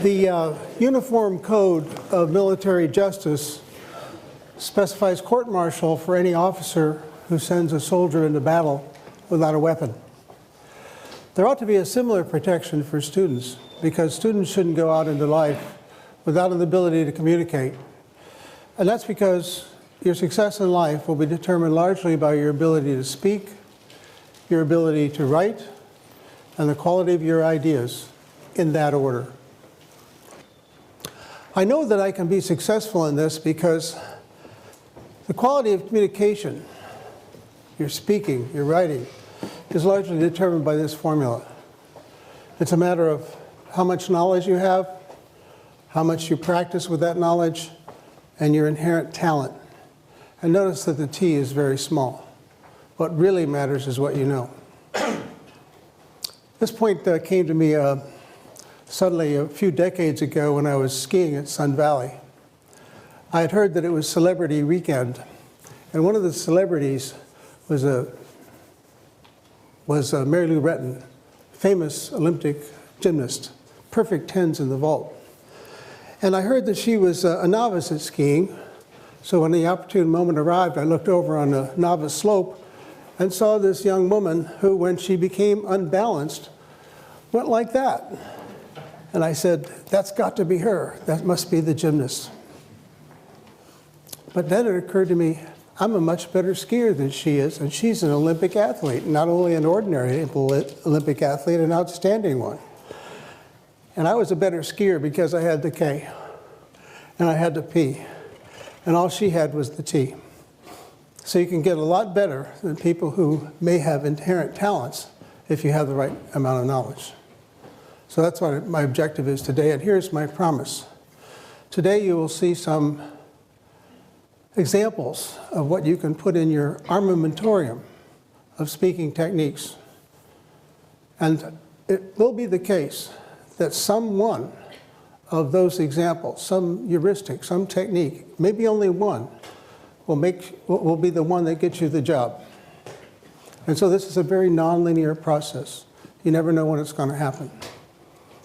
The Uniform Code of Military Justice specifies court-martial for any officer who sends a soldier into battle without a weapon. There ought to be a similar protection for students, because students shouldn't go out into life without an ability to communicate. And that's because your success in life will be determined largely by your ability to speak, your ability to write, and the quality of your ideas in that order. I know that I can be successful in this because the quality of communication, your speaking, your writing, is largely determined by this formula. It's a matter of how much knowledge you have, how much you practice with that knowledge, and your inherent talent. And notice that the T is very small. What really matters is what you know. This point came to me suddenly a few decades ago when I was skiing at Sun Valley. I had heard that it was Celebrity Weekend, and one of the celebrities was Mary Lou Retton, famous Olympic gymnast, perfect tens in the vault. And I heard that she was a novice at skiing, so when the opportune moment arrived, I looked over on the novice slope and saw this young woman who, when she became unbalanced, went like that. And I said, that's got to be her. That must be the gymnast. But then it occurred to me, I'm a much better skier than she is, and she's an Olympic athlete, not only an ordinary Olympic athlete, an outstanding one. And I was a better skier because I had the K, and I had the P, and all she had was the T. So you can get a lot better than people who may have inherent talents if you have the right amount of knowledge. So that's what my objective is today, and here's my promise. Today you will see some examples of what you can put in your armamentarium of speaking techniques. And it will be the case that some one of those examples, some heuristic, some technique, maybe only one, will be the one that gets you the job. And so this is a very nonlinear process. You never know when it's going to happen.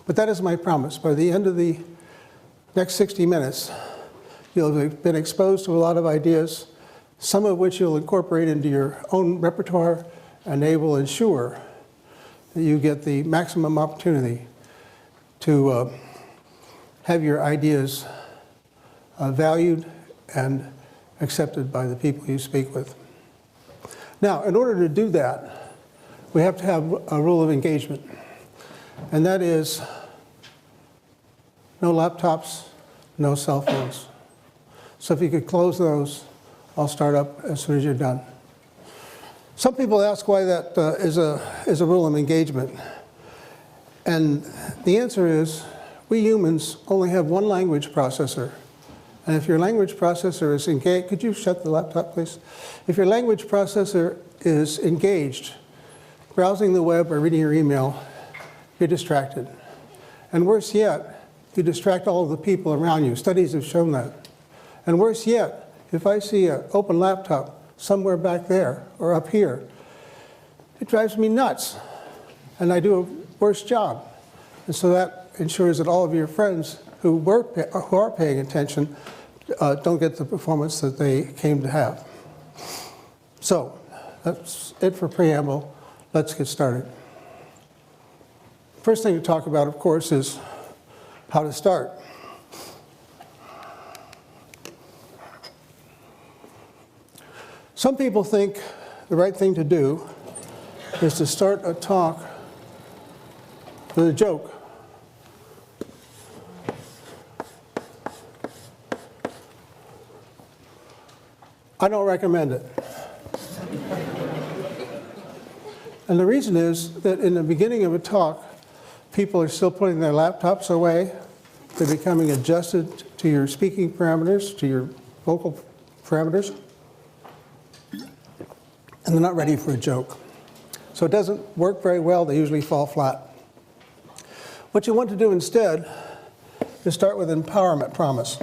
But that is my promise. By the end of the next 60 minutes, you'll have been exposed to a lot of ideas, some of which you'll incorporate into your own repertoire, and they will ensure that you get the maximum opportunity to have your ideas valued and accepted by the people you speak with. Now, in order to do that, we have to have a rule of engagement, and that is no laptops, no cell phones. So if you could close those, I'll start up as soon as you're done. Some people ask why that is a rule of engagement. And the answer is, we humans only have one language processor. And if your language processor is engaged, could you shut the laptop, please? If your language processor is engaged, browsing the web or reading your email, you're distracted. And worse yet, you distract all of the people around you. Studies have shown that. And worse yet, if I see an open laptop somewhere back there or up here, it drives me nuts. And I do a worse job. And so that ensures that all of your friends who are paying attention don't get the performance that they came to have. So that's it for preamble. Let's get started. First thing to talk about, of course, is how to start. Some people think the right thing to do is to start a talk with a joke. I don't recommend it. And the reason is that in the beginning of a talk, people are still putting their laptops away. They're becoming adjusted to your speaking parameters, to your vocal parameters. And they're not ready for a joke. So it doesn't work very well. They usually fall flat. What you want to do instead is start with an empowerment promise.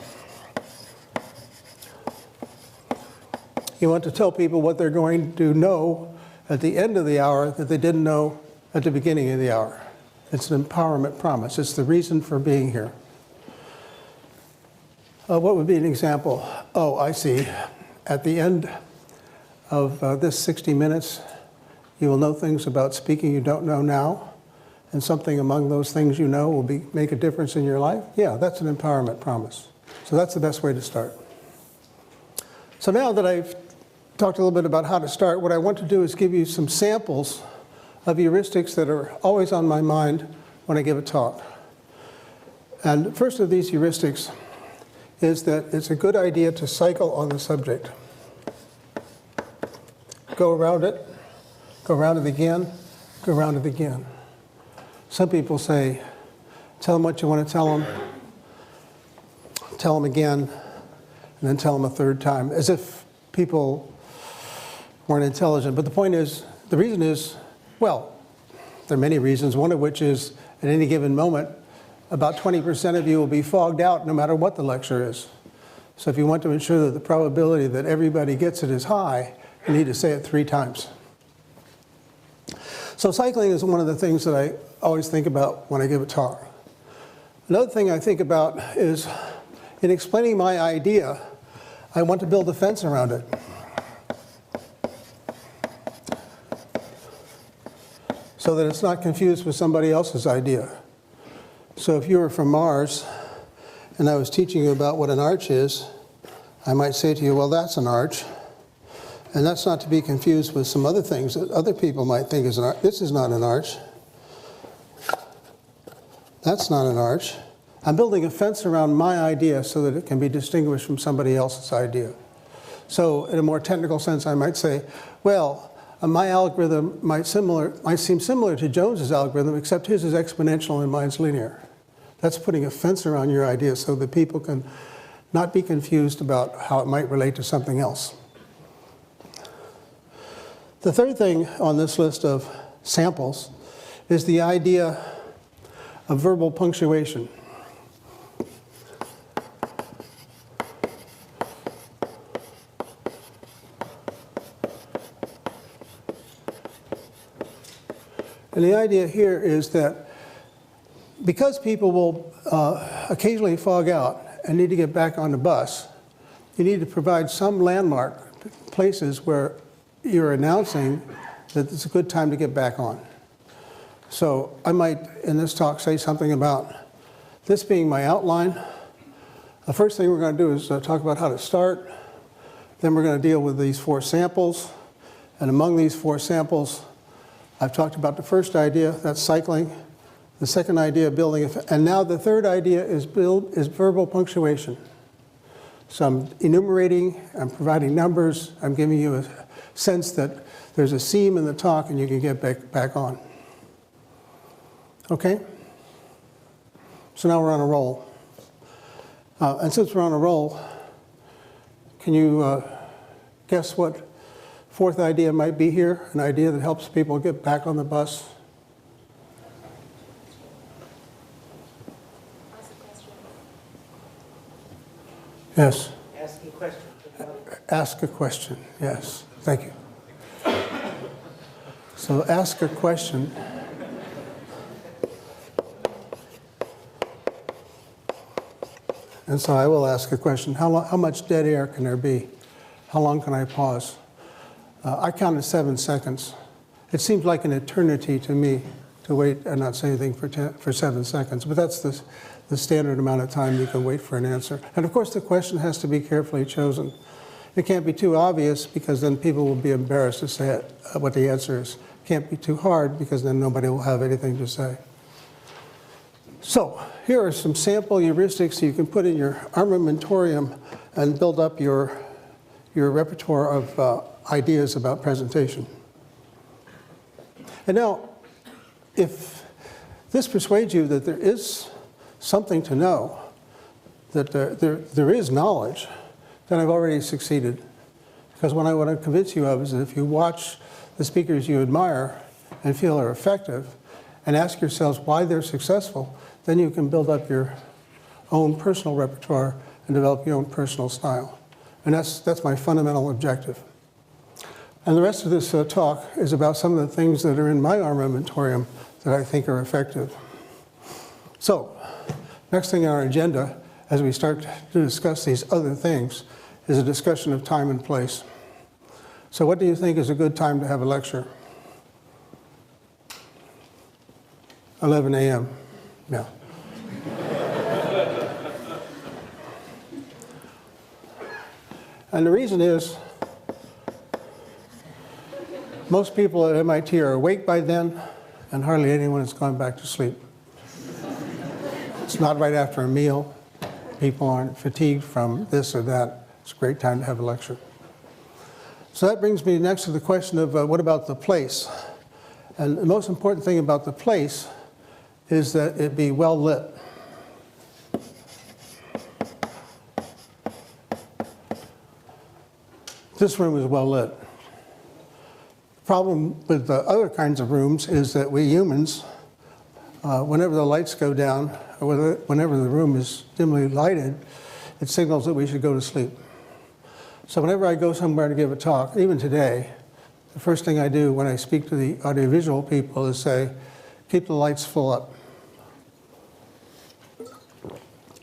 You want to tell people what they're going to know at the end of the hour that they didn't know at the beginning of the hour. It's an empowerment promise. It's the reason for being here. What would be an example? Oh, I see. At the end of this 60 minutes, you will know things about speaking you don't know now, and something among those things you know will make a difference in your life. Yeah, that's an empowerment promise. So that's the best way to start. So now that I've talked a little bit about how to start, what I want to do is give you some samples of heuristics that are always on my mind when I give a talk. And the first of these heuristics is that it's a good idea to cycle on the subject. Go around it, go around it again, go around it again. Some people say, tell them what you want to tell them again, and then tell them a third time, as if people weren't intelligent. But the point is, the reason is, well, there are many reasons, one of which is at any given moment, about 20% of you will be fogged out no matter what the lecture is. So if you want to ensure that the probability that everybody gets it is high, you need to say it 3 times. So cycling is one of the things that I always think about when I give a talk. Another thing I think about is, in explaining my idea, I want to build a fence around it. So that it's not confused with somebody else's idea. So if you were from Mars, and I was teaching you about what an arch is, I might say to you, well, that's an arch. And that's not to be confused with some other things that other people might think is an arch. This is not an arch. That's not an arch. I'm building a fence around my idea so that it can be distinguished from somebody else's idea. So in a more technical sense, I might say, well, my algorithm might seem similar to Jones's algorithm, except his is exponential and mine's linear. That's putting a fence around your idea so that people can not be confused about how it might relate to something else. The third thing on this list of samples is the idea of verbal punctuation. And the idea here is that because people will occasionally fog out and need to get back on the bus, you need to provide some landmark places where you're announcing that it's a good time to get back on. So I might, in this talk, say something about this being my outline. The first thing we're going to do is talk about how to start. Then we're going to deal with these 4 samples. And among these 4 samples, I've talked about the first idea, that's cycling. The second idea, building, and now the third idea is verbal punctuation. So I'm enumerating, I'm providing numbers, I'm giving you a sense that there's a seam in the talk and you can get back on. Okay? So now we're on a roll. And since we're on a roll, can you guess what 4th idea might be here? An idea that helps people get back on the bus? Yes. Ask a question. Ask a question, yes. Thank you. So ask a question. And so I will ask a question. How much dead air can there be? How long can I pause? I counted 7 seconds. It seems like an eternity to me to wait and not say anything for 7 seconds, but that's the standard amount of time you can wait for an answer. And of course, the question has to be carefully chosen. It can't be too obvious because then people will be embarrassed to say what the answer is. It can't be too hard because then nobody will have anything to say. So here are some sample heuristics you can put in your armamentarium and build up your repertoire of ideas about presentation. And now, if this persuades you that there is something to know, that there is knowledge, then I've already succeeded. Because what I want to convince you of is that if you watch the speakers you admire and feel are effective, and ask yourselves why they're successful, then you can build up your own personal repertoire and develop your own personal style. And that's my fundamental objective. And the rest of this talk is about some of the things that are in my armamentarium that I think are effective. So, next thing on our agenda, as we start to discuss these other things, is a discussion of time and place. So what do you think is a good time to have a lecture? 11 a.m. Yeah. And the reason is, most people at MIT are awake by then, and hardly anyone has gone back to sleep. It's not right after a meal. People aren't fatigued from this or that. It's a great time to have a lecture. So that brings me next to the question of what about the place? And the most important thing about the place is that it be well lit. This room is well lit. The problem with the other kinds of rooms is that we humans, whenever the lights go down, or whenever the room is dimly lighted, it signals that we should go to sleep. So whenever I go somewhere to give a talk, even today, the first thing I do when I speak to the audiovisual people is say, keep the lights full up.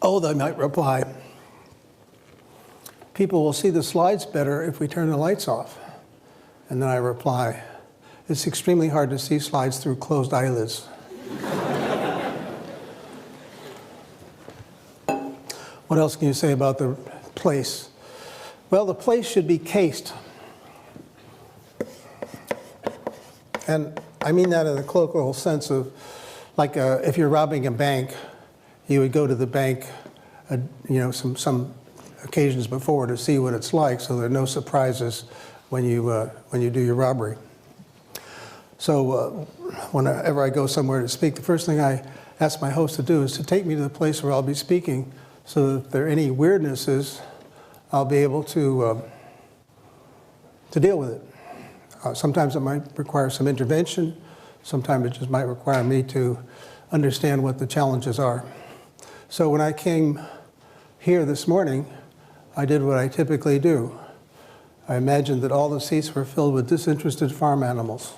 Oh, they might reply, people will see the slides better if we turn the lights off. And then I reply, it's extremely hard to see slides through closed eyelids. What else can you say about the place? Well, the place should be cased. And I mean that in the colloquial sense of, like if you're robbing a bank, you would go to the bank, some occasions before to see what it's like, so there are no surprises when you do your robbery. So whenever I go somewhere to speak, the first thing I ask my host to do is to take me to the place where I'll be speaking, so that if there are any weirdnesses, I'll be able to deal with it. Sometimes it might require some intervention. Sometimes it just might require me to understand what the challenges are. So when I came here this morning, I did what I typically do. I imagined that all the seats were filled with disinterested farm animals.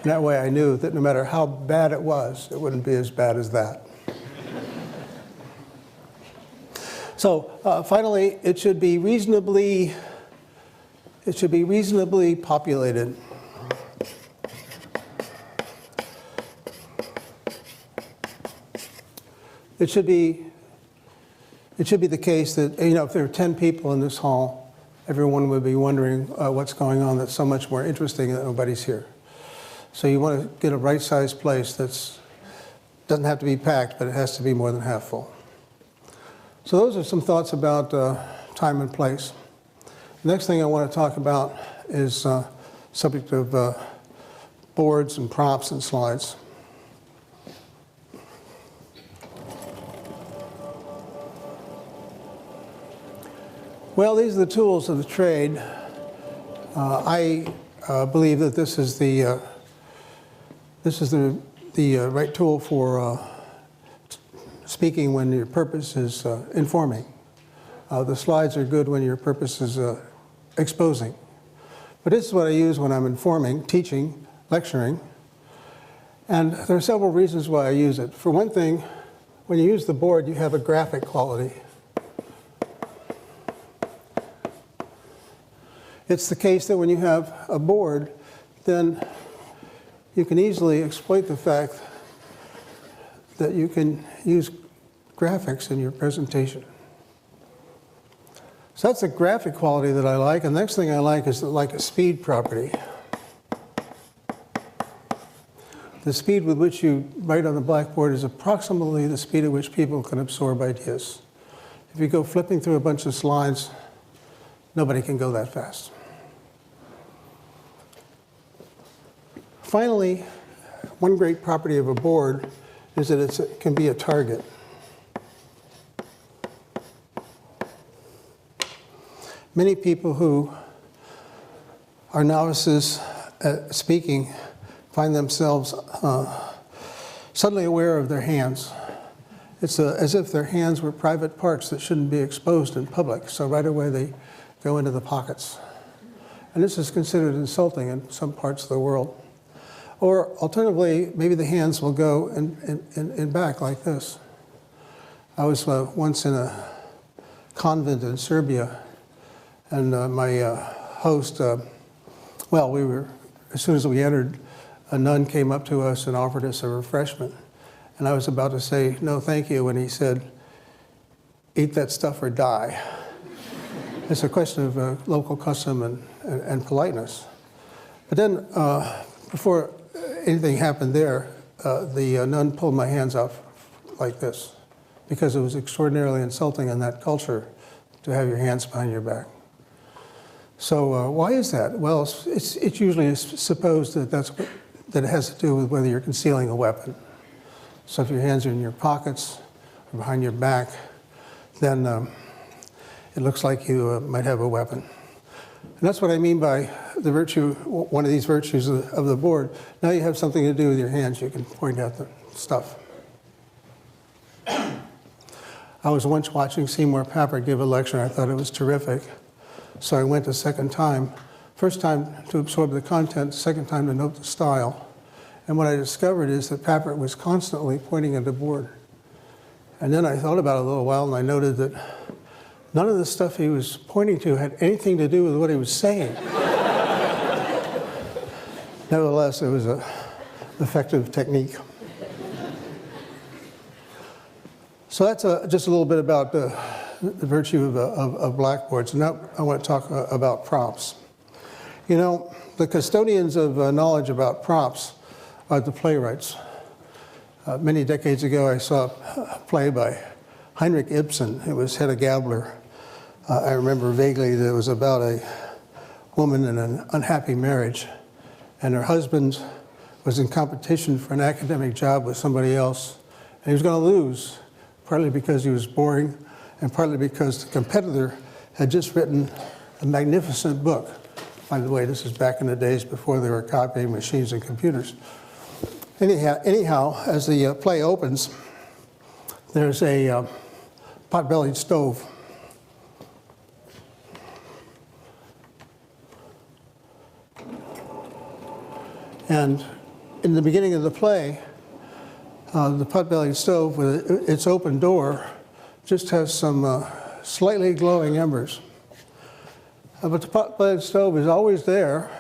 That way I knew that no matter how bad it was, it wouldn't be as bad as that. So finally, it should be reasonably populated. It should be the case that, if there are 10 people in this hall, everyone would be wondering what's going on that's so much more interesting that nobody's here. So you want to get a right-sized place that doesn't have to be packed, but it has to be more than half full. So those are some thoughts about time and place. The next thing I want to talk about is subject of boards and props and slides. Well, these are the tools of the trade. I believe that this is the right tool for speaking when your purpose is informing. The slides are good when your purpose is exposing. But this is what I use when I'm informing, teaching, lecturing. And there are several reasons why I use it. For one thing, when you use the board, you have a graphic quality. It's the case that when you have a board, then you can easily exploit the fact that you can use graphics in your presentation. So that's a graphic quality that I like. And the next thing I like is like a speed property. The speed with which you write on the blackboard is approximately the speed at which people can absorb ideas. If you go flipping through a bunch of slides, nobody can go that fast. Finally, one great property of a board is that it can be a target. Many people who are novices at speaking find themselves suddenly aware of their hands. It's as if their hands were private parts that shouldn't be exposed in public, so right away they go into the pockets. And this is considered insulting in some parts of the world. Or alternatively, maybe the hands will go in back like this. I was once in a convent in Serbia, and my host, well, as soon as we entered, a nun came up to us and offered us a refreshment. And I was about to say, no, thank you, when he said, eat that stuff or die. It's a question of local custom and politeness. But then, before anything happened there, the nun pulled my hands off like this, because it was extraordinarily insulting in that culture to have your hands behind your back. So why is that? Well, it's usually supposed that that it has to do with whether you're concealing a weapon. So if your hands are in your pockets or behind your back, then it looks like you might have a weapon. And that's what I mean by the virtue, one of these virtues of the board. Now you have something to do with your hands. You can point out the stuff. I was once watching Seymour Papert give a lecture, and I thought it was terrific. So I went a second time. First time to absorb the content, second time to note the style. And what I discovered is that Papert was constantly pointing at the board. And then I thought about it a little while, and I noted that none of the stuff he was pointing to had anything to do with what he was saying. Nevertheless, it was an effective technique. So that's just a little bit about the virtue of blackboards. Now I want to talk about props. You know, the custodians of knowledge about props are the playwrights. Many decades ago, I saw a play by Heinrich Ibsen. It was Hedda Gabler. I remember vaguely that it was about a woman in an unhappy marriage, and her husband was in competition for an academic job with somebody else, and he was going to lose, partly because he was boring, and partly because the competitor had just written a magnificent book. By the way, this is back in the days before there were copying machines and computers. Anyhow, as the play opens, there's a pot-bellied stove. And in the beginning of the play, the pot-bellied stove with its open door just has some slightly glowing embers. But the pot-bellied stove is always there,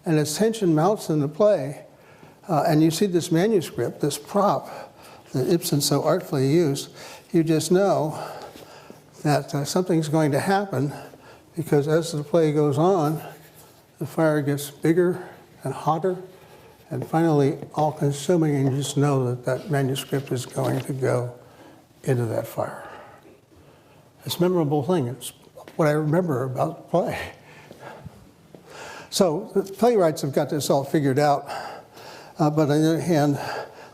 and its tension mounts in the play. And you see this manuscript, this prop that Ibsen so artfully used. You just know that something's going to happen, because as the play goes on, the fire gets bigger and hotter, and finally all-consuming, and you just know that that manuscript is going to go into that fire. It's a memorable thing. It's what I remember about the play. So the playwrights have got this all figured out, but on the other hand,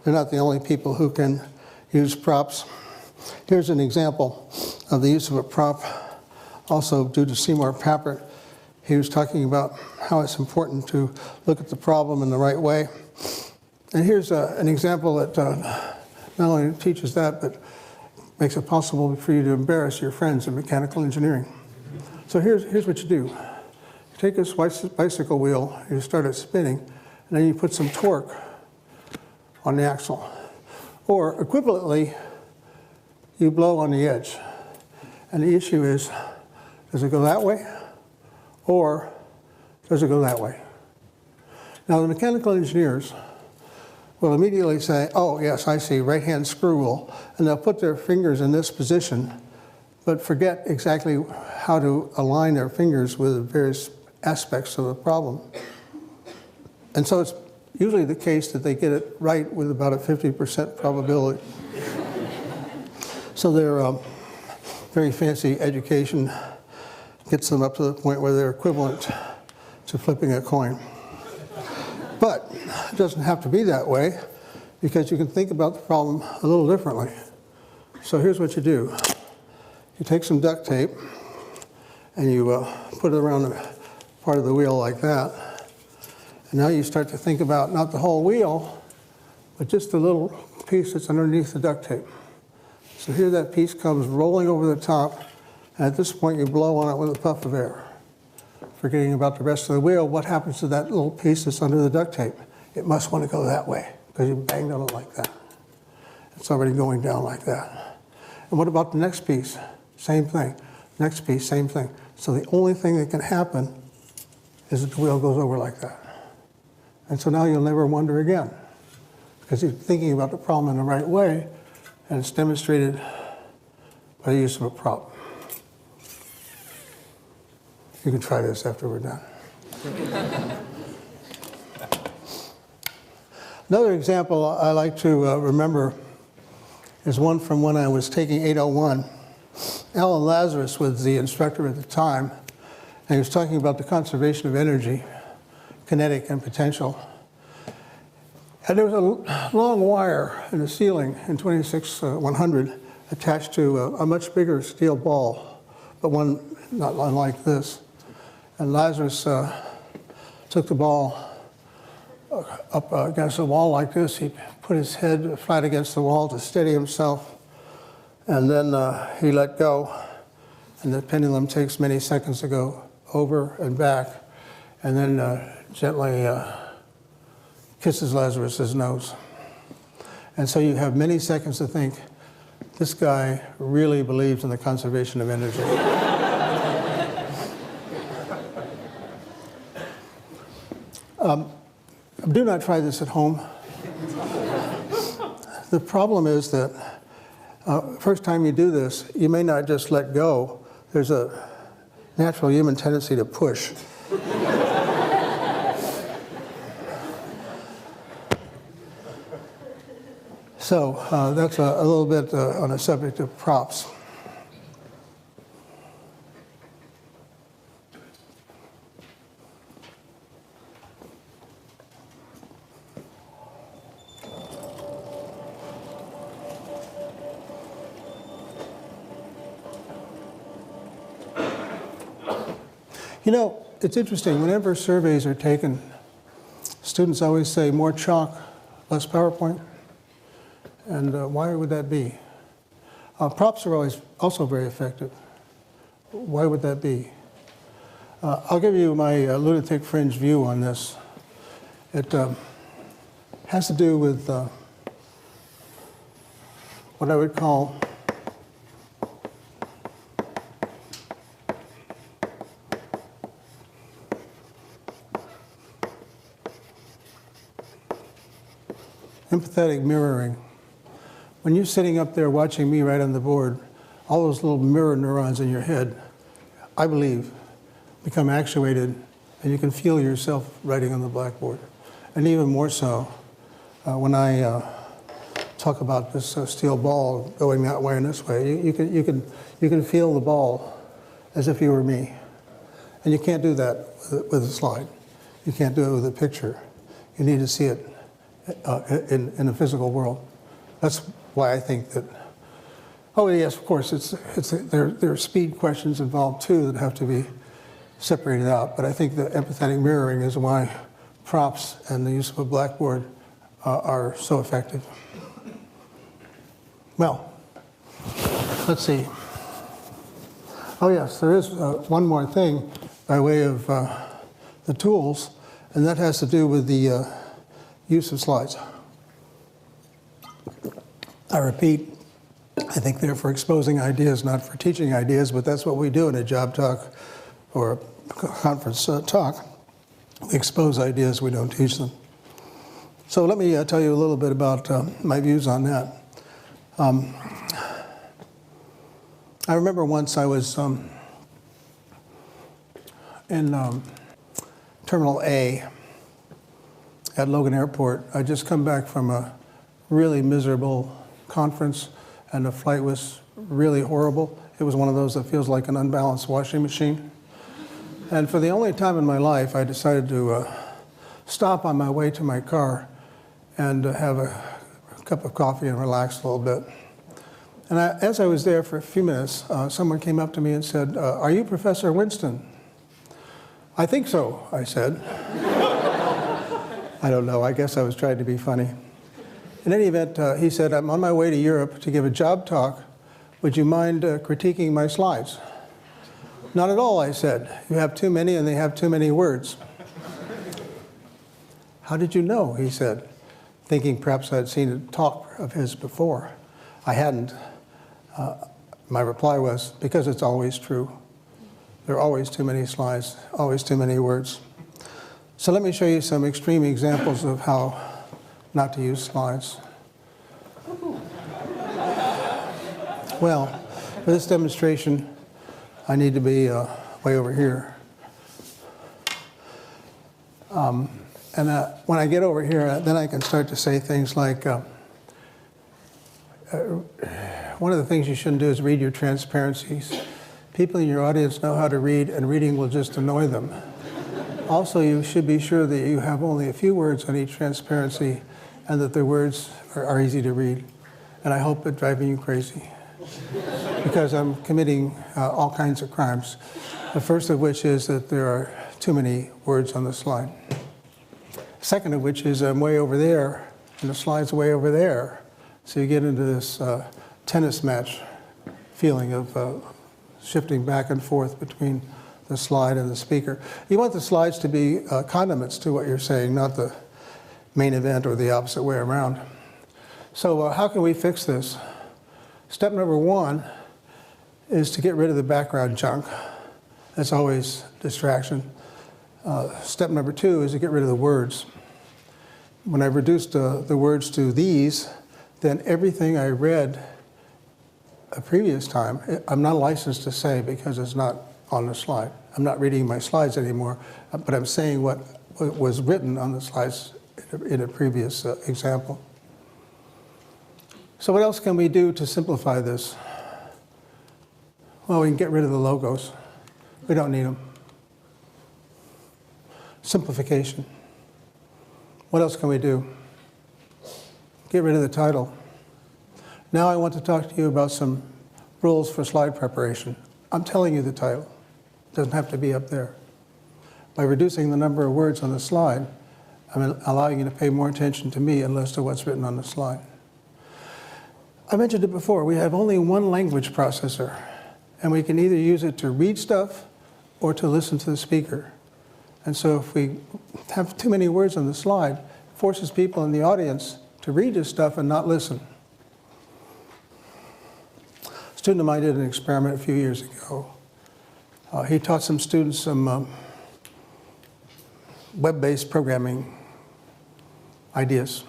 they're not the only people who can use props. Here's an example of the use of a prop, also due to Seymour Papert. He was talking about how it's important to look at the problem in the right way. And here's an example that not only teaches that, but makes it possible for you to embarrass your friends in mechanical engineering. So here's what you do. You take this bicycle wheel, you start it spinning, and then you put some torque on the axle. Or equivalently, you blow on the edge. And the issue is, does it go that way? Or does it go that way? Now, the mechanical engineers will immediately say, oh, yes, I see, right-hand screw rule, and they'll put their fingers in this position, but forget exactly how to align their fingers with the various aspects of the problem. And so it's usually the case that they get it right with about a 50% probability. So their very fancy education gets them up to the point where they're equivalent to flipping a coin. But it doesn't have to be that way, because you can think about the problem a little differently. So here's what you do. You take some duct tape and you put it around the part of the wheel like that. And now you start to think about not the whole wheel, but just the little piece that's underneath the duct tape. So here that piece comes rolling over the top, and at this point you blow on it with a puff of air. Forgetting about the rest of the wheel, what happens to that little piece that's under the duct tape? it must want to go that way because you banged on it like that. It's already going down like that. And what about the next piece? Same thing. Next piece, same thing. So the only thing that can happen is that the wheel goes over like that. And so now you'll never wonder again because you're thinking about the problem in the right way, and it's demonstrated by the use of a prop. You can try this after we're done. Another example I like to remember is one from when I was taking 801. Alan Lazarus was the instructor at the time, and he was talking about the conservation of energy, kinetic and potential. And there was a long wire in the ceiling in 26100 attached to a much bigger steel ball, but one not unlike this. And Lazarus took the ball up against the wall like this. He put his head flat against the wall to steady himself, and then he let go. And the pendulum takes many seconds to go over and back, and then gently kisses Lazarus's nose. And so you have many seconds to think, this guy really believes in the conservation of energy. Do not try this at home. The problem is that first time you do this, you may not just let go. There's a natural human tendency to push. So that's a little bit on the subject of props. You know, it's interesting, whenever surveys are taken, students always say more chalk, less PowerPoint. And why would that be? Props are always also very effective. Why would that be? I'll give you my lunatic fringe view on this. It has to do with what I would call empathetic mirroring. When you're sitting up there watching me write on the board, all those little mirror neurons in your head, I believe, become actuated, and you can feel yourself writing on the blackboard. And even more so, when I talk about this steel ball going that way and this way, you can feel the ball as if you were me. And you can't do that with a slide. You can't do it with a picture. You need to see it in the physical world. That's why I think that, oh yes, of course, there are speed questions involved too that have to be separated out, but I think the empathetic mirroring is why props and the use of a blackboard are so effective. Well, let's see. Oh yes, there is one more thing by way of the tools, and that has to do with the use of slides. I repeat, I think they're for exposing ideas, not for teaching ideas, but that's what we do in a job talk or a conference talk. We expose ideas, we don't teach them. So let me tell you a little bit about my views on that. I remember once I was in Terminal A at Logan Airport. I'd just come back from a really miserable conference, and the flight was really horrible. It was one of those that feels like an unbalanced washing machine. And for the only time in my life, I decided to stop on my way to my car and have a cup of coffee and relax a little bit. And as I was there for a few minutes, someone came up to me and said, "Are you Professor Winston?" "I think so," I said. I don't know, I guess I was trying to be funny. In any event, he said, "I'm on my way to Europe to give a job talk. Would you mind critiquing my slides?" "Not at all," I said. "You have too many and they have too many words." "How did you know?" he said, thinking perhaps I'd seen a talk of his before. I hadn't. My reply was, "Because it's always true. There are always too many slides, always too many words." So let me show you some extreme examples of how not to use slides. Well, for this demonstration, I need to be way over here. And when I get over here, then I can start to say things like, one of the things you shouldn't do is read your transparencies. People in your audience know how to read, and reading will just annoy them. Also, you should be sure that you have only a few words on each transparency and that the words are easy to read. And I hope it's driving you crazy because I'm committing all kinds of crimes. The first of which is that there are too many words on the slide. Second of which is I'm way over there and the slide's way over there. So you get into this tennis match feeling of shifting back and forth between the slide and the speaker. You want the slides to be condiments to what you're saying, not the main event or the opposite way around. So how can we fix this? Step number one is to get rid of the background junk. That's always distraction. Step number two is to get rid of the words. When I've reduced the words to these, then everything I read a previous time, I'm not licensed to say because it's not on the slide. I'm not reading my slides anymore, but I'm saying what was written on the slides in a previous example. So what else can we do to simplify this? Well, we can get rid of the logos. We don't need them. Simplification. What else can we do? Get rid of the title. Now I want to talk to you about some rules for slide preparation. I'm telling you the title. It doesn't have to be up there. By reducing the number of words on the slide, I'm allowing you to pay more attention to me and less to what's written on the slide. I mentioned it before, we have only one language processor, and we can either use it to read stuff or to listen to the speaker. And so if we have too many words on the slide, it forces people in the audience to read this stuff and not listen. A student of mine did an experiment a few years ago. He taught some students some web-based programming ideas.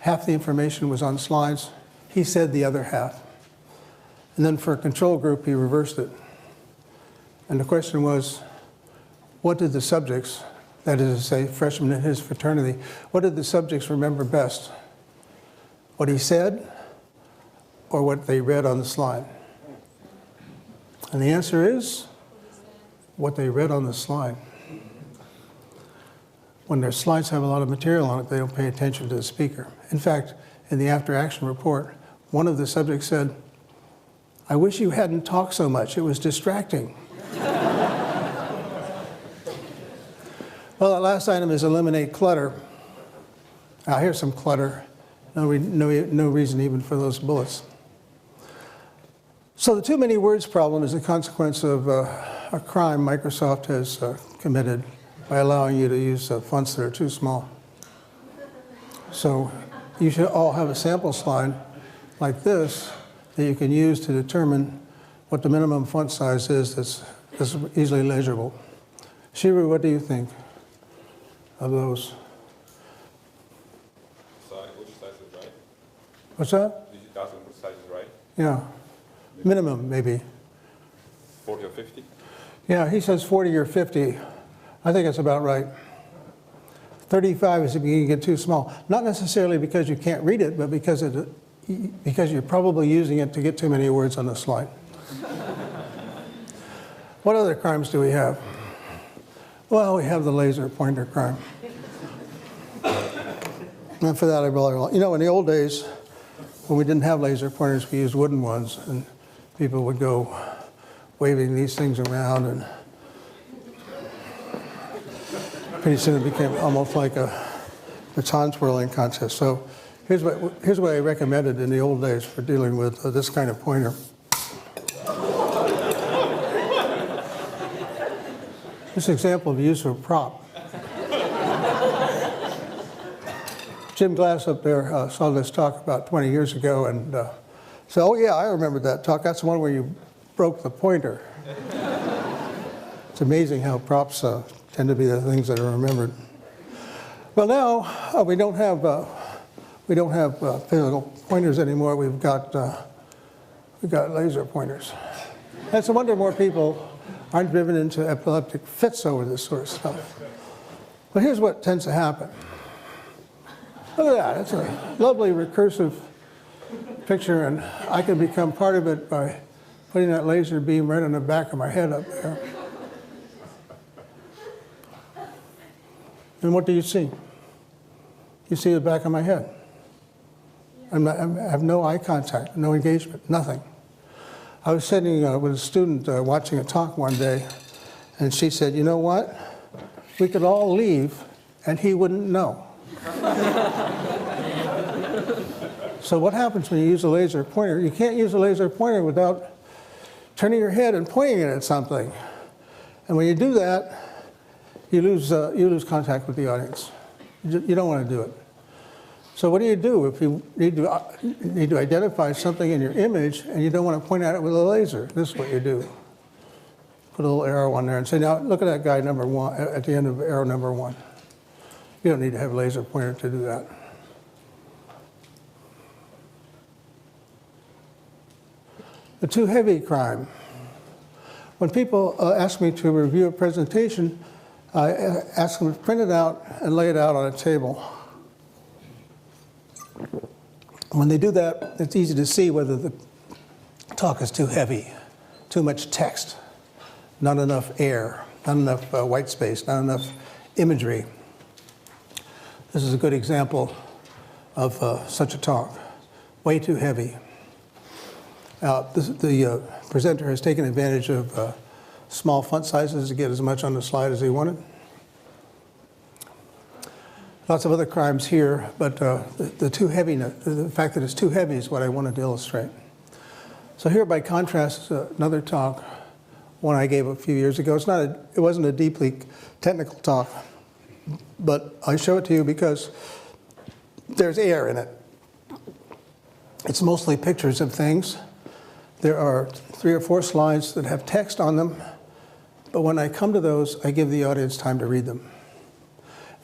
Half the information was on slides. He said the other half. And then for a control group, he reversed it. And the question was, what did the subjects, that is to say, freshmen in his fraternity, what did the subjects remember best? What he said or what they read on the slide? And the answer is what they read on the slide. When their slides have a lot of material on it, they don't pay attention to the speaker. In fact, in the after-action report, one of the subjects said, "I wish you hadn't talked so much. It was distracting." Well, that last item is eliminate clutter. Now, here's some clutter. No reason even for those bullets. So the too many words problem is a consequence of a crime Microsoft has committed by allowing you to use fonts that are too small. So you should all have a sample slide like this that you can use to determine what the minimum font size is that's easily legible. Shiru, what do you think of those? Which size is right? What's that? Did you ask which size is right? Yeah. Minimum, maybe. 40 or 50? Yeah, he says 40 or 50. I think that's about right. 35 is if you get too small. Not necessarily because you can't read it, but because you're probably using it to get too many words on the slide. What other crimes do we have? Well, we have the laser pointer crime. And for that, I really, you know, in the old days, when we didn't have laser pointers, we used wooden ones, and people would go waving these things around, and pretty soon it became almost like a baton twirling contest. So here's what I recommended in the old days for dealing with this kind of pointer. This example of use of a prop. Jim Glass up there saw this talk about 20 years ago and said, oh yeah, I remember that talk. That's the one where you broke the pointer. It's amazing how props tend to be the things that are remembered. Well, now we don't have physical pointers anymore. We've got laser pointers. That's a wonder more people aren't driven into epileptic fits over this sort of stuff. But here's what tends to happen. Look at that. It's a lovely recursive picture, and I can become part of it by putting that laser beam right on the back of my head up there. And what do you see? You see the back of my head. I have no eye contact, no engagement, nothing. I was sitting with a student watching a talk one day, and she said, you know what? We could all leave, and he wouldn't know. So what happens when you use a laser pointer? You can't use a laser pointer without turning your head and pointing it at something. And when you do that, you lose contact with the audience. You don't want to do it. So what do you do if you need to identify something in your image and you don't want to point at it with a laser? This is what you do. Put a little arrow on there and say, now look at that guy number one, at the end of arrow number one. You don't need to have a laser pointer to do that. The too heavy crime. When people ask me to review a presentation, I ask them to print it out and lay it out on a table. When they do that, it's easy to see whether the talk is too heavy, too much text, not enough air, not enough white space, not enough imagery. This is a good example of such a talk. Way too heavy. The presenter has taken advantage of small font sizes to get as much on the slide as he wanted. Lots of other crimes here, but the fact that it's too heavy is what I wanted to illustrate. So here, by contrast, is another talk, one I gave a few years ago. It wasn't a deeply technical talk, but I show it to you because there's air in it. It's mostly pictures of things. There are 3 or 4 slides that have text on them, but when I come to those, I give the audience time to read them.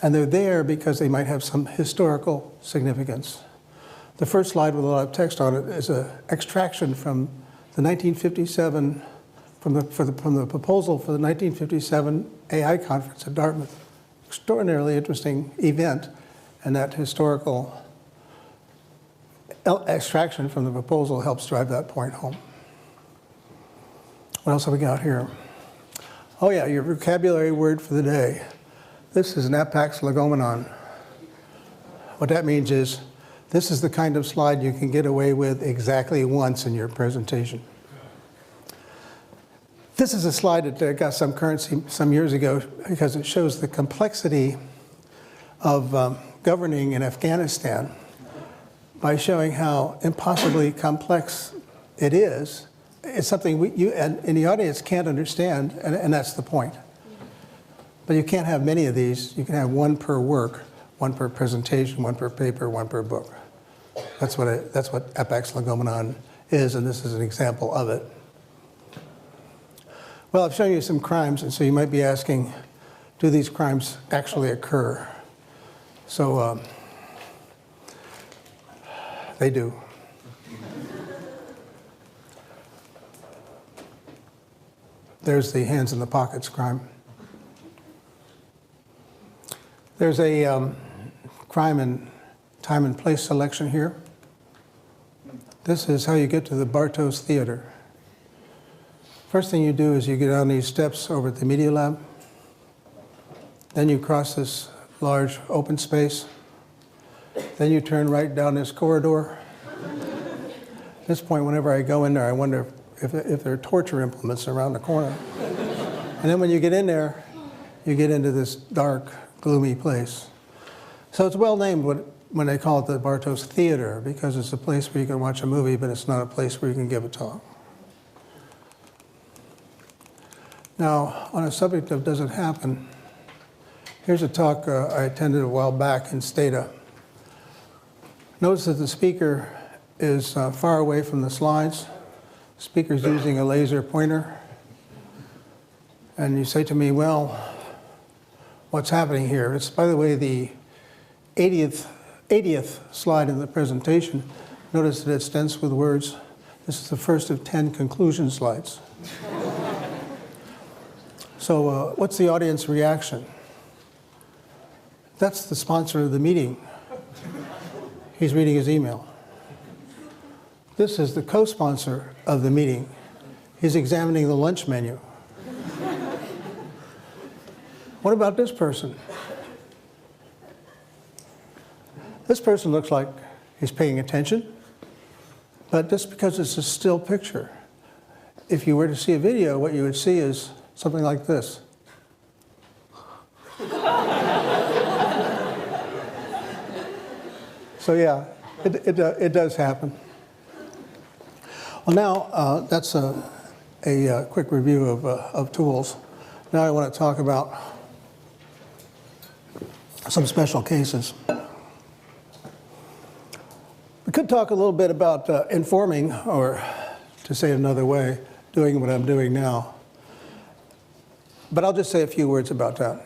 And they're there because they might have some historical significance. The first slide with a lot of text on it is an extraction from the 1957, from the proposal for the 1957 AI conference at Dartmouth. Extraordinarily interesting event, and that historical extraction from the proposal helps drive that point home. What else have we got here? Oh yeah, your vocabulary word for the day. This is an apax legomenon. What that means is, this is the kind of slide you can get away with exactly once in your presentation. This is a slide that got some currency some years ago because it shows the complexity of governing in Afghanistan by showing how impossibly complex it is. It's something you and the audience can't understand, and that's the point. But you can't have many of these. You can have one per work, one per presentation, one per paper, one per book. That's what apax legomenon is, and this is an example of it. Well, I've shown you some crimes, and so you might be asking, do these crimes actually occur? So they do. There's the hands in the pockets crime. There's a crime in time and place selection here. This is how you get to the Bartos Theater. First thing you do is you get on these steps over at the Media Lab. Then you cross this large open space. Then you turn right down this corridor. At this point, whenever I go in there, I wonder if there are torture implements around the corner. And then when you get in there, you get into this dark, gloomy place. So it's well named when they call it the Bartos Theater, because it's a place where you can watch a movie, but it's not a place where you can give a talk. Now, on a subject of does it happen, here's a talk I attended a while back in Stata. Notice that the speaker is far away from the slides. The speaker's using a laser pointer. And you say to me, well, what's happening here? It's, by the way, the 80th slide in the presentation. Notice that it's dense with words. This is the first of 10 conclusion slides. So what's the audience reaction? That's the sponsor of the meeting. He's reading his email. This is the co-sponsor of the meeting. He's examining the lunch menu. What about this person? This person looks like he's paying attention, but just because it's a still picture. If you were to see a video, what you would see is something like this. So yeah, it does happen. Well, now that's a quick review of tools. Now I want to talk about some special cases. We could talk a little bit about informing, or to say it another way, doing what I'm doing now. But I'll just say a few words about that.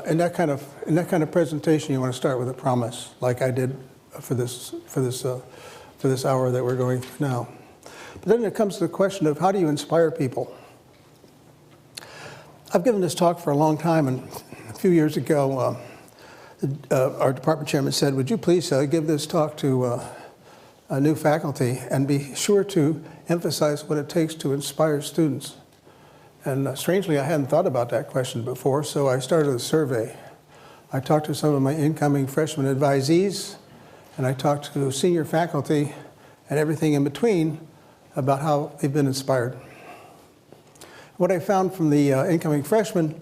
In that kind of presentation, you want to start with a promise, like I did for this hour that we're going through now. But then it comes to the question of how do you inspire people? I've given this talk for a long time, and a few years ago, our department chairman said, would you please give this talk to a new faculty and be sure to emphasize what it takes to inspire students. And strangely, I hadn't thought about that question before, so I started a survey. I talked to some of my incoming freshman advisees, and I talked to senior faculty and everything in between about how they've been inspired. What I found from the incoming freshmen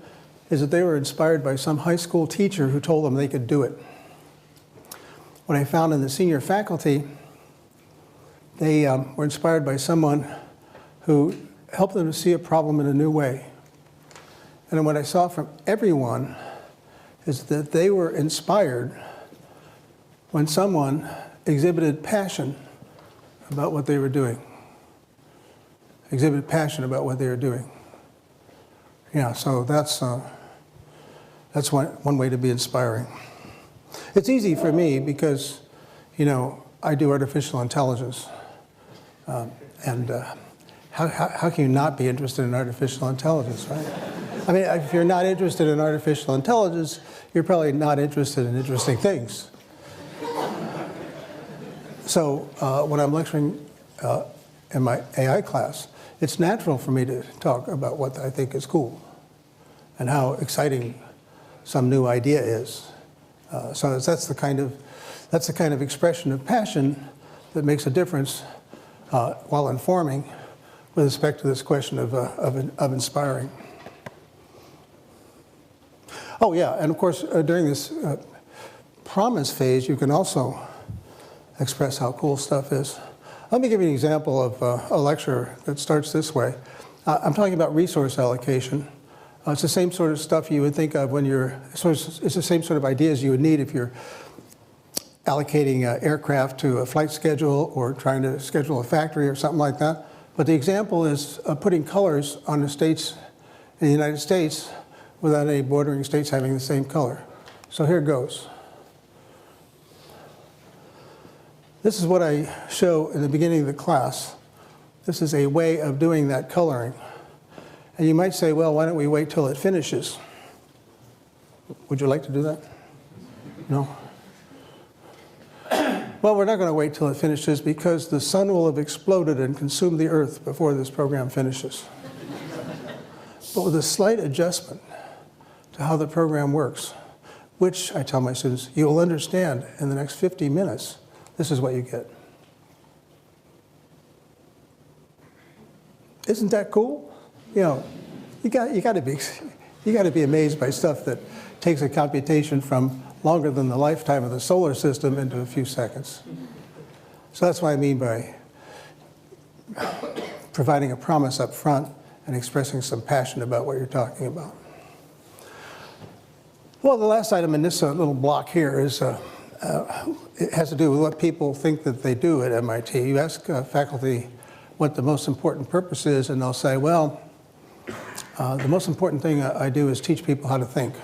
is that they were inspired by some high school teacher who told them they could do it. What I found in the senior faculty, they were inspired by someone who helped them to see a problem in a new way. And what I saw from everyone is that they were inspired when someone exhibited passion about what they were doing. Exhibited passion about what they were doing. Yeah, so that's one way to be inspiring. It's easy for me because, you know, I do artificial intelligence. How can you not be interested in artificial intelligence, right? I mean, if you're not interested in artificial intelligence, you're probably not interested in interesting things. So when I'm lecturing in my AI class, it's natural for me to talk about what I think is cool and how exciting some new idea is. So that's the kind of expression of passion that makes a difference while informing with respect to this question of inspiring. Oh yeah, and of course during this promise phase, you can also express how cool stuff is. Let me give you an example of a lecture that starts this way. I'm talking about resource allocation. It's the same sort of stuff you would think of when it's the same sort of ideas you would need if you're allocating aircraft to a flight schedule or trying to schedule a factory or something like that. But the example is putting colors on the states in the United States without any bordering states having the same color. So here goes. This is what I show in the beginning of the class. This is a way of doing that coloring. And you might say, well, why don't we wait till it finishes? Would you like to do that? No? Well, we're not going to wait till it finishes because the sun will have exploded and consumed the earth before this program finishes. But with a slight adjustment to how the program works, which I tell my students, you will understand in the next 50 minutes, this is what you get. Isn't that cool? You know, you got to be amazed by stuff that takes a computation from longer than the lifetime of the solar system into a few seconds. So that's what I mean by providing a promise up front and expressing some passion about what you're talking about. Well, the last item in this little block here is it has to do with what people think that they do at MIT. You ask faculty what the most important purpose is, and they'll say, well, the most important thing I do is teach people how to think.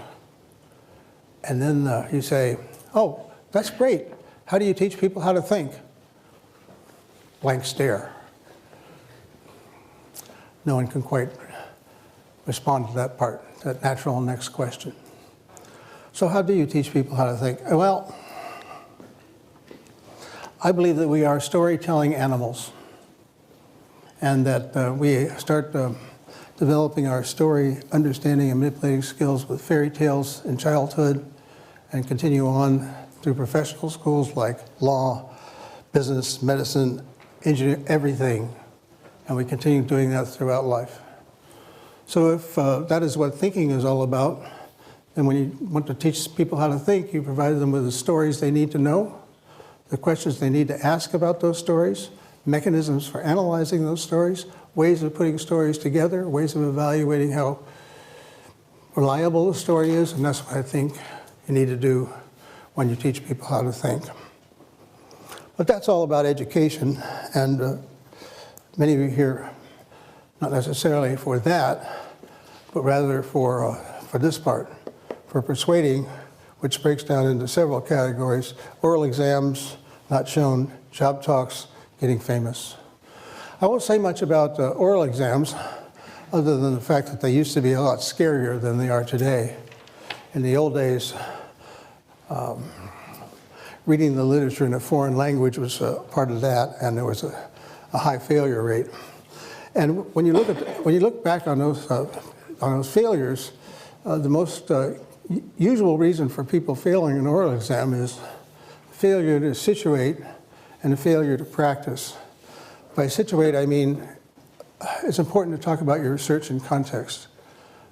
And then you say, oh, that's great. How do you teach people how to think? Blank stare. No one can quite respond to that part, that natural next question. So how do you teach people how to think? Well, I believe that we are storytelling animals, and that we start developing our story understanding and manipulating skills with fairy tales in childhood and continue on through professional schools like law, business, medicine, engineering, everything. And we continue doing that throughout life. So if that is what thinking is all about, then when you want to teach people how to think, you provide them with the stories they need to know, the questions they need to ask about those stories, mechanisms for analyzing those stories, ways of putting stories together, ways of evaluating how reliable the story is, and that's what I think you need to do when you teach people how to think. But that's all about education, and many of you here, not necessarily for that, but rather for this part, for persuading, which breaks down into several categories: oral exams, not shown, job talks, getting famous. I won't say much about oral exams, other than the fact that they used to be a lot scarier than they are today. In the old days, reading the literature in a foreign language was part of that, and there was a high failure rate. And when you look back on those failures, the most usual reason for people failing an oral exam is failure to situate and a failure to practice. By situate, I mean it's important to talk about your research in context.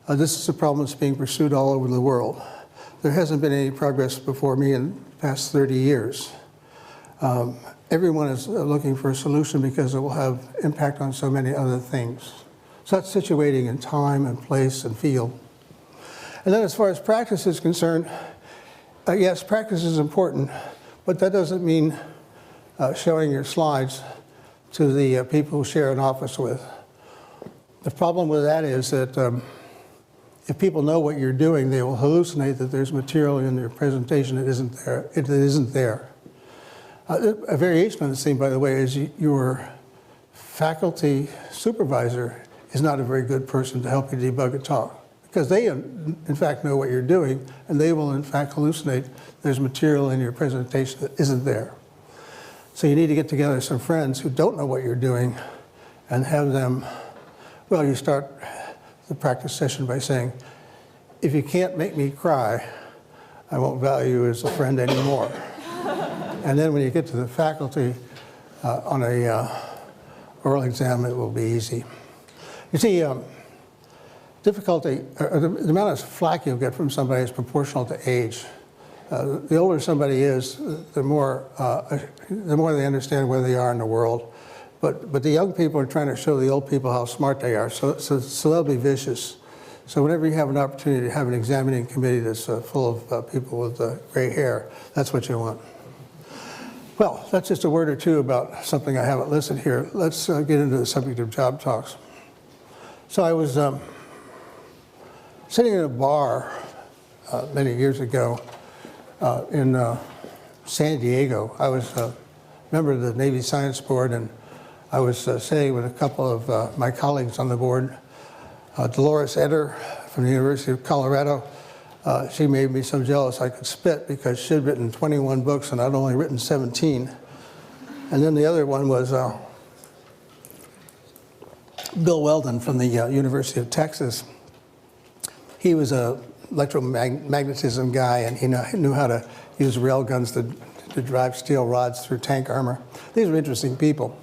This is a problem that's being pursued all over the world. There hasn't been any progress before me in the past 30 years. Everyone is looking for a solution because it will have impact on so many other things. So that's situating in time and place and field. And then as far as practice is concerned, yes, practice is important, but that doesn't mean showing your slides to the people who share an office with. The problem with that is that if people know what you're doing, they will hallucinate that there's material in your presentation that isn't there. It isn't there. A variation on the theme, by the way, is your faculty supervisor is not a very good person to help you debug a talk, because they, in fact, know what you're doing, and they will, in fact, hallucinate there's material in your presentation that isn't there. So you need to get together some friends who don't know what you're doing and have them, well, you start the practice session by saying, if you can't make me cry, I won't value you as a friend anymore. And then when you get to the faculty on a oral exam, it will be easy. You see, difficulty, the amount of flack you'll get from somebody is proportional to age. The older somebody is, the more they understand where they are in the world. But the young people are trying to show the old people how smart they are, so they'll be vicious. So whenever you have an opportunity to have an examining committee that's full of people with gray hair, that's what you want. Well, that's just a word or two about something I haven't listed here. Let's get into the subject of job talks. So I was sitting in a bar many years ago in San Diego. I was a member of the Navy Science Board, and I was sitting with a couple of my colleagues on the board. Dolores Eder from the University of Colorado. She made me so jealous I could spit because she'd written 21 books and I'd only written 17. And then the other one was Bill Weldon from the University of Texas. He was a electromagnetism guy, and he knew how to use rail guns to drive steel rods through tank armor. These were interesting people.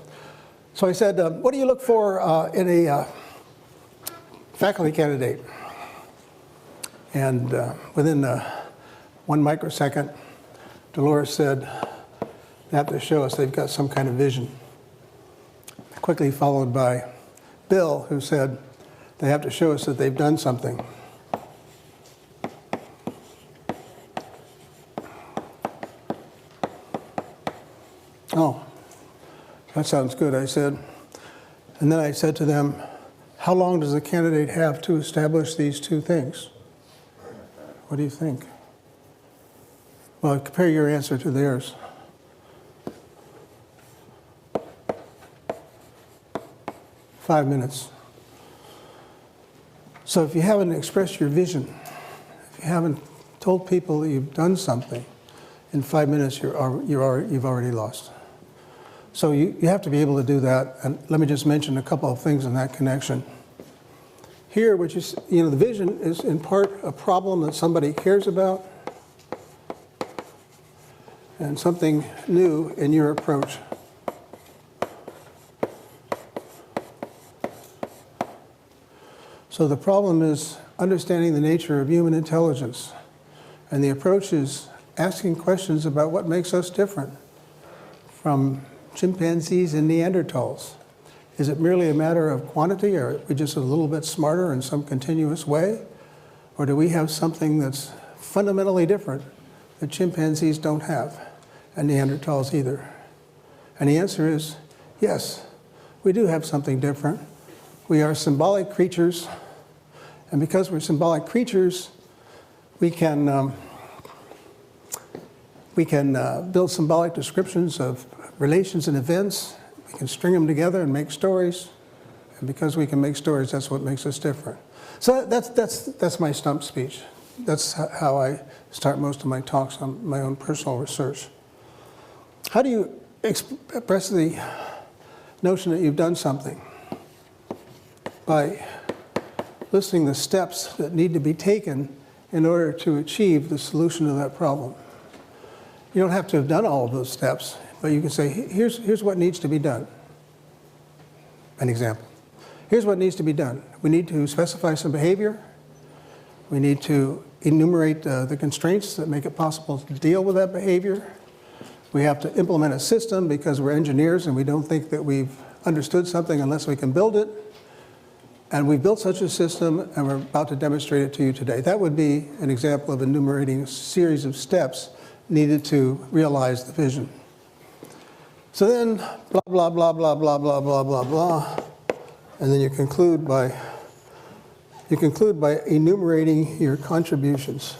So I said, what do you look for in a faculty candidate? And within 1 microsecond, Dolores said, they have to show us they've got some kind of vision. Quickly followed by Bill, who said, they have to show us that they've done something. Oh, that sounds good, I said. And then I said to them, how long does the candidate have to establish these two things? What do you think? Well, compare your answer to theirs. Five minutes. So if you haven't expressed your vision, if you haven't told people that you've done something, in 5 minutes you've already lost. So you have to be able to do that. And let me just mention a couple of things in that connection. Here, which is, the vision is in part a problem that somebody cares about and something new in your approach. So the problem is understanding the nature of human intelligence. And the approach is asking questions about what makes us different from chimpanzees and Neanderthals. Is it merely a matter of quantity, or are we just a little bit smarter in some continuous way? Or do we have something that's fundamentally different that chimpanzees don't have, and Neanderthals either? And the answer is yes, we do have something different. We are symbolic creatures, and because we're symbolic creatures, we can build symbolic descriptions of relations and events. We can string them together and make stories. And because we can make stories, that's what makes us different. So that's my stump speech. That's how I start most of my talks on my own personal research. How do you express the notion that you've done something? By listing the steps that need to be taken in order to achieve the solution to that problem. You don't have to have done all of those steps, but you can say, here's what needs to be done. An example. Here's what needs to be done. We need to specify some behavior. We need to enumerate the constraints that make it possible to deal with that behavior. We have to implement a system because we're engineers and we don't think that we've understood something unless we can build it. And we've built such a system and we're about to demonstrate it to you today. That would be an example of enumerating a series of steps needed to realize the vision. So then, blah, blah, blah, blah, blah, blah, blah, blah, blah. And then you conclude by enumerating your contributions.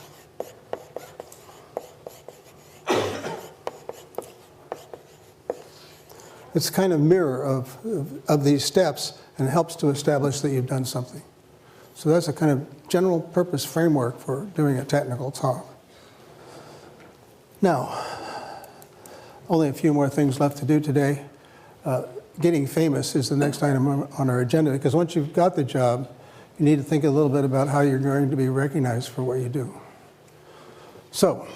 It's kind of mirror of these steps and helps to establish that you've done something. So that's a kind of general purpose framework for doing a technical talk. Now, only a few more things left to do today. Getting famous is the next item on our agenda, because once you've got the job, you need to think a little bit about how you're going to be recognized for what you do. So,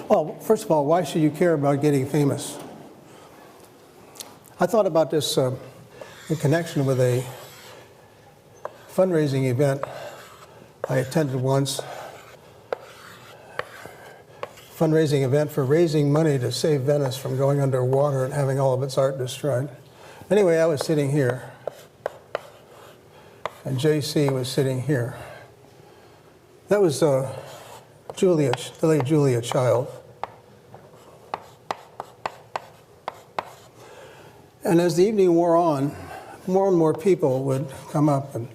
well, first of all, why should you care about getting famous? I thought about this in connection with a fundraising event I attended once. Fundraising event for raising money to save Venice from going underwater and having all of its art destroyed. Anyway, I was sitting here, and JC was sitting here. That was Julia, the late Julia Child. And as the evening wore on, more and more people would come up and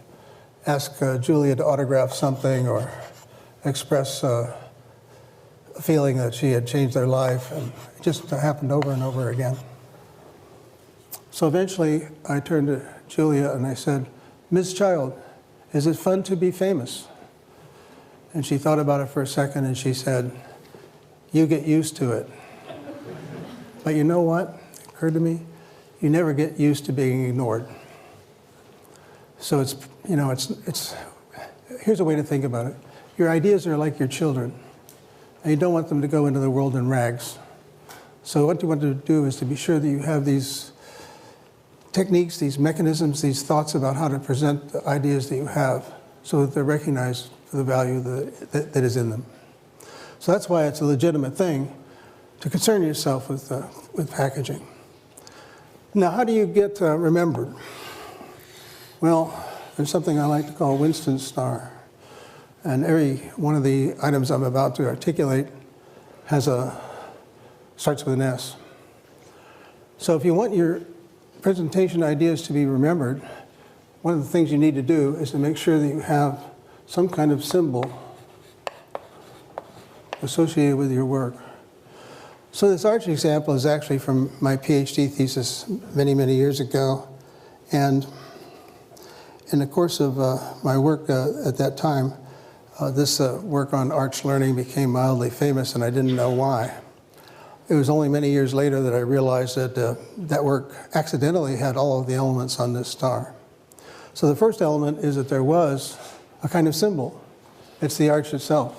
ask Julia to autograph something or express a feeling that she had changed their life, and it just happened over and over again. So eventually I turned to Julia and I said, "Ms. Child, is it fun to be famous?" And she thought about it for a second and she said, "You get used to it." But you know what? It occurred to me, you never get used to being ignored. So it's here's a way to think about it. Your ideas are like your children, and you don't want them to go into the world in rags. So what you want to do is to be sure that you have these techniques, these mechanisms, these thoughts about how to present the ideas that you have so that they're recognized for the value that is in them. So that's why it's a legitimate thing to concern yourself with packaging. Now, how do you get remembered? Well, there's something I like to call Winston's star. And every one of the items I'm about to articulate starts with an S. So if you want your presentation ideas to be remembered, one of the things you need to do is to make sure that you have some kind of symbol associated with your work. So this arch example is actually from my PhD thesis many, many years ago. And in the course of my work at that time, this work on arch learning became mildly famous, and I didn't know why. It was only many years later that I realized that that work accidentally had all of the elements on this star. So the first element is that there was a kind of symbol. It's the arch itself.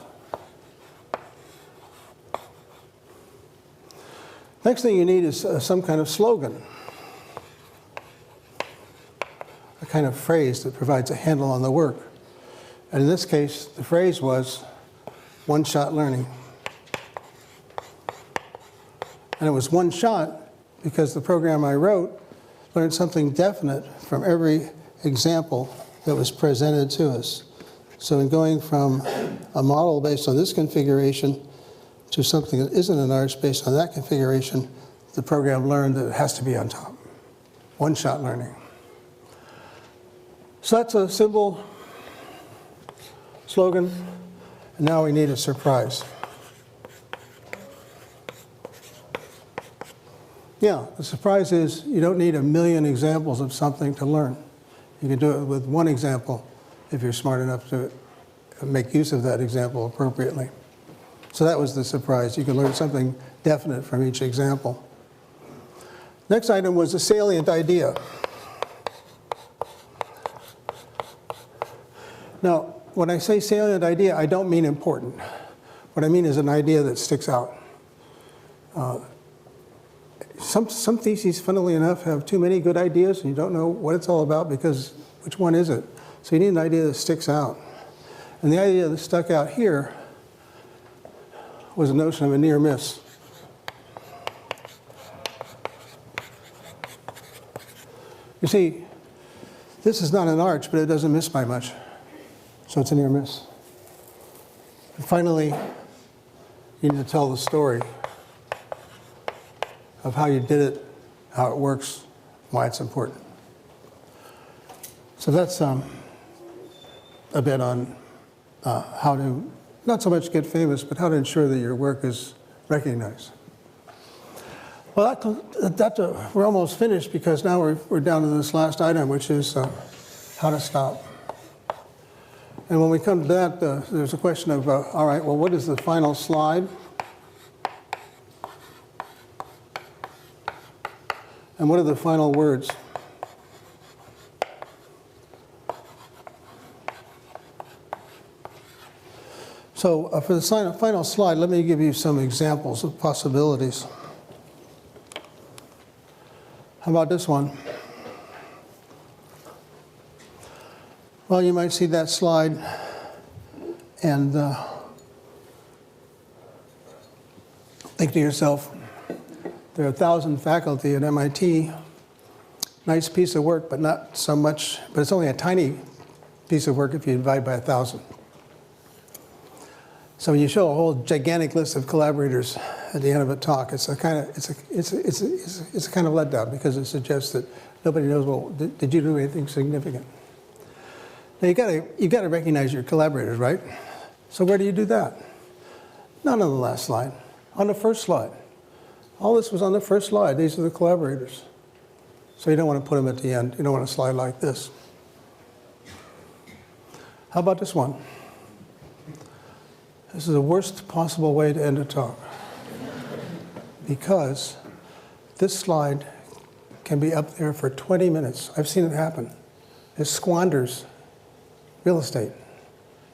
Next thing you need is some kind of slogan, a kind of phrase that provides a handle on the work. And in this case, the phrase was one-shot learning. And it was one shot because the program I wrote learned something definite from every example that was presented to us. So in going from a model based on this configuration to something that isn't an arch based on that configuration, the program learned that it has to be on top. One-shot learning. So that's a symbol, slogan, and now we need a surprise. Yeah, the surprise is you don't need a million examples of something to learn. You can do it with one example if you're smart enough to make use of that example appropriately. So that was the surprise. You can learn something definite from each example. Next item was a salient idea. Now, when I say salient idea, I don't mean important. What I mean is an idea that sticks out. Some theses, funnily enough, have too many good ideas, and you don't know what it's all about because which one is it? So you need an idea that sticks out. And the idea that stuck out here was the notion of a near miss. You see, this is not an arch, but it doesn't miss by much. So it's a near miss. And finally, you need to tell the story of how you did it, how it works, why it's important. So that's a bit on how to, not so much get famous, but how to ensure that your work is recognized. Well, we're almost finished because now we're down to this last item, which is how to stop. And when we come to that, there's a question of, all right, well, what is the final slide? And what are the final words? So for the final slide, let me give you some examples of possibilities. How about this one? Well, you might see that slide and think to yourself, there are 1,000 faculty at MIT. Nice piece of work, but not so much. But it's only a tiny piece of work if you divide by 1,000. So when you show a whole gigantic list of collaborators at the end of a talk, it's a kind of letdown because it suggests that nobody knows. Well, did you do anything significant? Now you got to recognize your collaborators, right? So where do you do that? Not on the last slide, on the first slide. All this was on the first slide. These are the collaborators. So you don't want to put them at the end. You don't want to slide like this. How about this one? This is the worst possible way to end a talk. Because this slide can be up there for 20 minutes. I've seen it happen. It squanders real estate.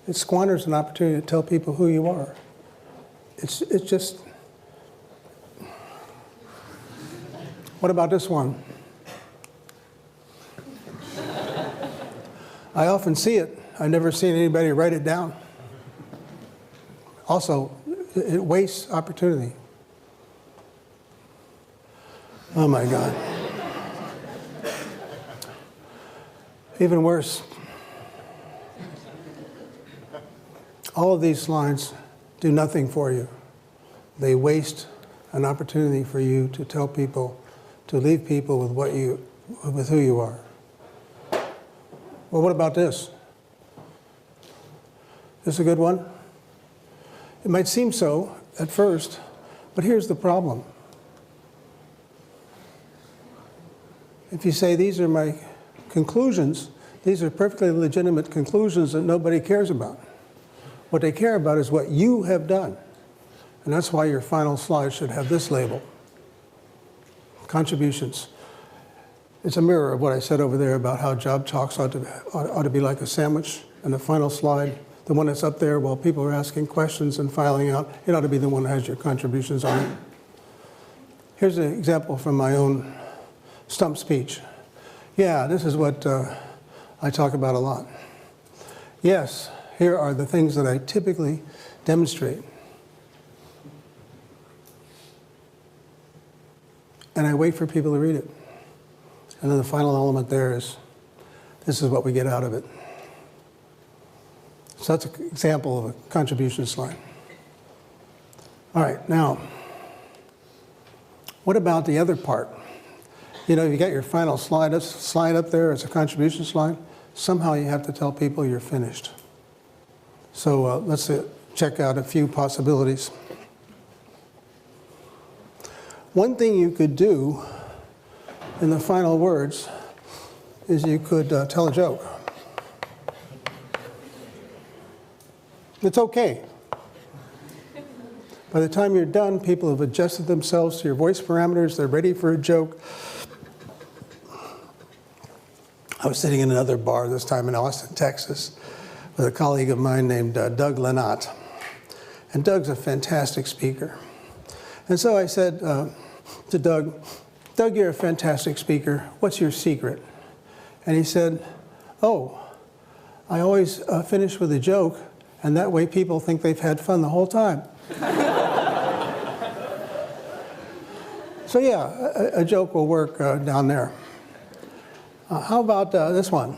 It squanders an opportunity to tell people who you are. It's just... What about this one? I often see it. I've never seen anybody write it down. Also, it wastes opportunity. Oh my God. Even worse. All of these slides do nothing for you. They waste an opportunity for you to tell people, to leave people with who you are. Well, what about this? This a good one? It might seem so at first, but here's the problem. If you say, these are my conclusions, these are perfectly legitimate conclusions that nobody cares about. What they care about is what you have done. And that's why your final slide should have this label, contributions. It's a mirror of what I said over there about how job talks ought to be like a sandwich. And the final slide, the one that's up there while people are asking questions and filing out, it ought to be the one that has your contributions on it. Here's an example from my own stump speech. Yeah, this is what I talk about a lot. Yes, here are the things that I typically demonstrate. And I wait for people to read it. And then the final element there is, this is what we get out of it. So that's an example of a contribution slide. All right, now, what about the other part? You know, you got your final slide up there as a contribution slide. Somehow you have to tell people you're finished. So let's check out a few possibilities. One thing you could do in the final words is you could tell a joke. It's okay. By the time you're done, people have adjusted themselves to your voice parameters. They're ready for a joke. I was sitting in another bar, this time in Austin, Texas, with a colleague of mine named Doug Lenat. And Doug's a fantastic speaker. And so I said to Doug, Doug, you're a fantastic speaker. What's your secret? And he said, oh, I always finish with a joke, and that way people think they've had fun the whole time. So yeah, a joke will work down there. How about this one?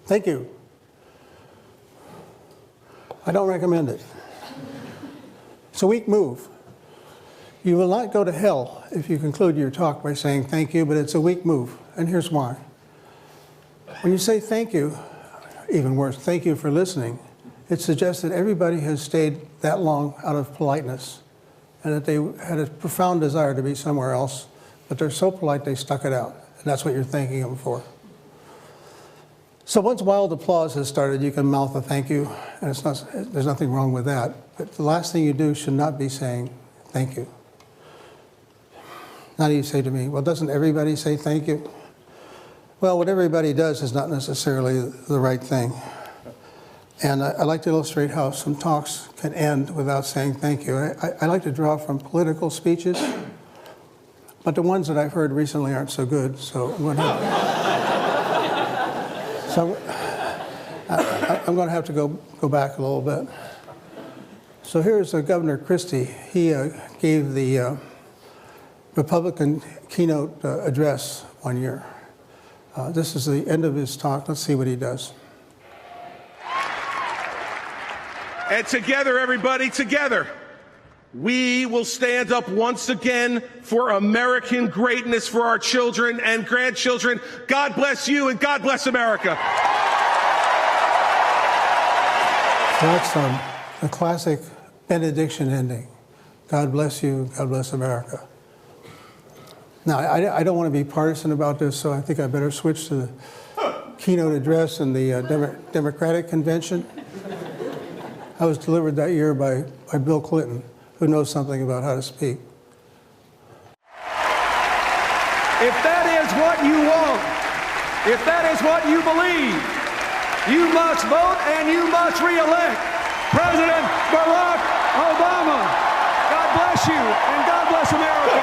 Thank you. I don't recommend it. It's a weak move. You will not go to hell if you conclude your talk by saying thank you, but it's a weak move, and here's why. When you say thank you, even worse, thank you for listening, it suggests that everybody has stayed that long out of politeness and that they had a profound desire to be somewhere else, but they're so polite they stuck it out, and that's what you're thanking them for. So once wild applause has started, you can mouth a thank you, and there's nothing wrong with that. But the last thing you do should not be saying thank you. Now you say to me, well, doesn't everybody say thank you? Well, what everybody does is not necessarily the right thing. And I like to illustrate how some talks can end without saying thank you. I like to draw from political speeches, but the ones that I've heard recently aren't so good, so I'm going to have to go back a little bit. So here's Governor Christie. He gave the Republican keynote address one year. This is the end of his talk. Let's see what he does. And together, everybody, together, we will stand up once again for American greatness for our children and grandchildren. God bless you and God bless America. So that's a classic benediction ending. God bless you, God bless America. Now, I don't want to be partisan about this, so I think I better switch to the keynote address in the Democratic Convention. I was delivered that year by Bill Clinton, who knows something about how to speak. If that is what you want, if that is what you believe, you must vote and you must re-elect President Barack Obama. God bless you and God bless America.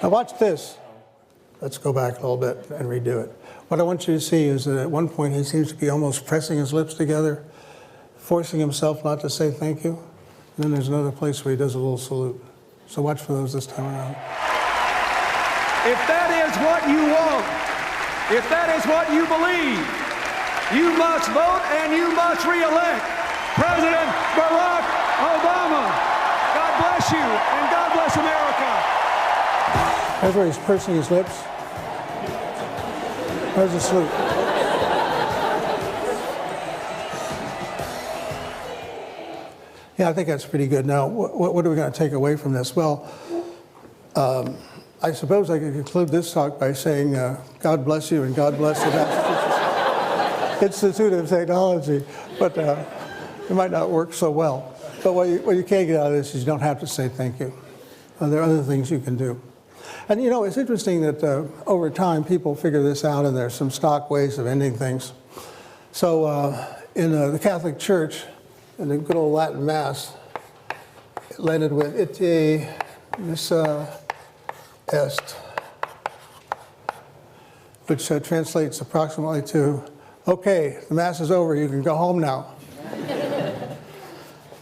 Now watch this. Let's go back a little bit and redo it. What I want you to see is that at one point he seems to be almost pressing his lips together, forcing himself not to say thank you. And then there's another place where he does a little salute. So watch for those this time around. If that is what you want, if that is what you believe, you must vote and you must re-elect President Barack Obama. God bless you and God bless America. That's where he's pursing his lips. There's a salute. Yeah, I think that's pretty good. Now, what are we going to take away from this? Well, I suppose I could conclude this talk by saying, God bless you and God bless the Massachusetts Institute of Technology, but it might not work so well. But what you can get out of this is you don't have to say thank you. There are other things you can do. And you know, it's interesting that over time people figure this out and there's some stock ways of ending things. So in the Catholic Church, in the good old Latin Mass, it landed with ite missa est, which translates approximately to, okay, the Mass is over, you can go home now.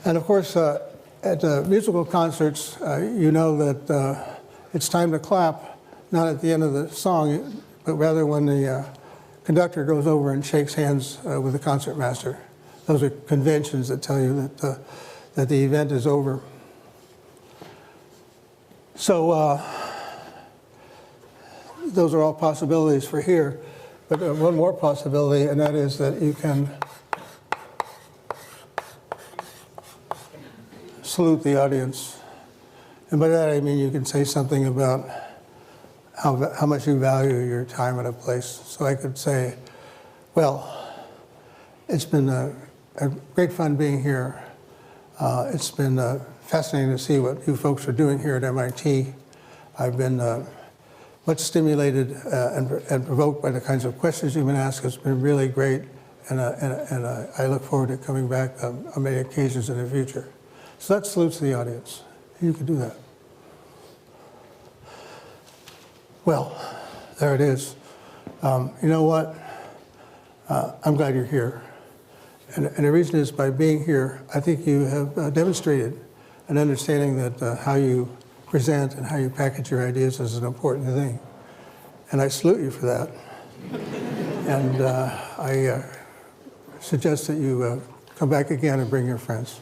And of course, at musical concerts, you know that it's time to clap, not at the end of the song, but rather when the conductor goes over and shakes hands with the concertmaster. Those are conventions that tell you that the event is over. So those are all possibilities for here. But one more possibility, and that is that you can salute the audience. And by that I mean you can say something about how much you value your time at a place. So I could say, well, it's been a great fun being here. It's been fascinating to see what you folks are doing here at MIT. I've been much stimulated and provoked by the kinds of questions you've been asked. It's been really great, and I look forward to coming back on many occasions in the future. So that salutes the audience. You can do that. Well, there it is. You know what? I'm glad you're here. And the reason is by being here, I think you have demonstrated an understanding that how you present and how you package your ideas is an important thing. And I salute you for that. And I suggest that you come back again and bring your friends.